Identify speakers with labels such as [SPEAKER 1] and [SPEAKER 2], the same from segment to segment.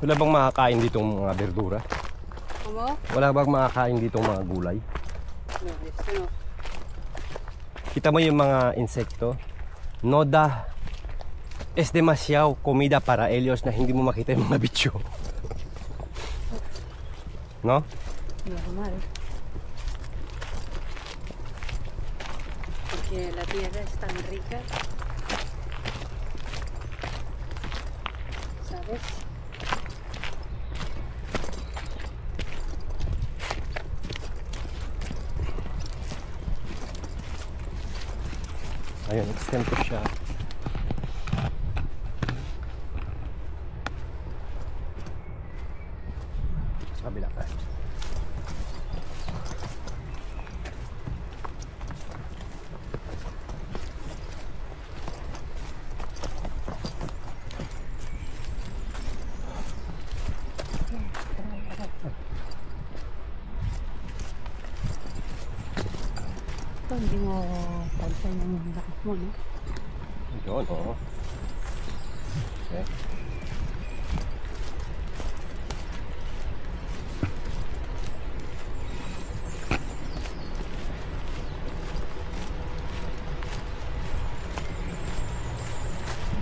[SPEAKER 1] Wala bang makakain ditong mga berdura?
[SPEAKER 2] ¿Cómo?
[SPEAKER 1] Wala bang makakain ditong mga gulay?
[SPEAKER 2] No, esto no.
[SPEAKER 1] Kita mo yung mga insekto? Noda es demasiado comida para ellos na hindi mo makita yung mga bicho. No?
[SPEAKER 2] Normal. Porque la tierra es tan rica. ¿Sabes?
[SPEAKER 1] Ayun, extend ko siya. Sa kabila pa.
[SPEAKER 2] Ito, hindi mo pansin yung lakas mo, no?
[SPEAKER 1] Yun, oo. Okay.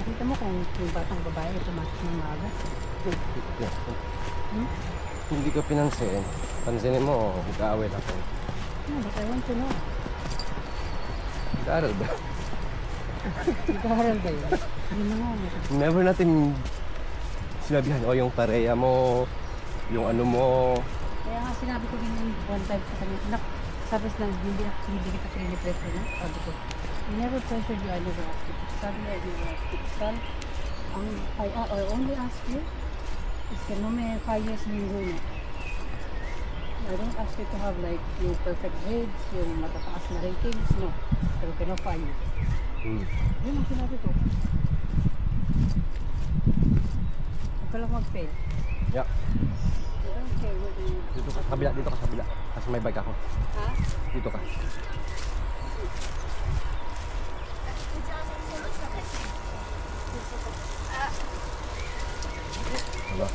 [SPEAKER 2] Nakita mo kung yung batang babae pumasok ng maaga? Hmm?
[SPEAKER 1] Kung hindi ka pinansin, pansinin mo, mag-aaway ako.
[SPEAKER 2] No, but I want to know.
[SPEAKER 1] Nag-aaral ba?
[SPEAKER 2] Nag-aaral ba yun? Hindi na nga.
[SPEAKER 1] Never natin sinabihan, o yung pareya mo, yung ano mo.
[SPEAKER 2] Kaya nga sinabi ko din yung one time sa kanya, anak, sabi na hindi kita pinipretso na. Sabi ko, I never pressured you, I never asked you. Sabi niya, I never asked you. Son, I only ask you, is que no me falles ninguno. I don't ask you to have like yung perfect grades, yung matataas na ratings, no. Pero que no falle. Yun ang sinabi ko. Huwag ka lang mag-fail.
[SPEAKER 1] Yeah.
[SPEAKER 2] I don't care whether you...
[SPEAKER 1] Dito ka sa kabila, dito ka sa kabila. Kasi may bike ako.
[SPEAKER 2] Ha?
[SPEAKER 1] Dito ka. Diba?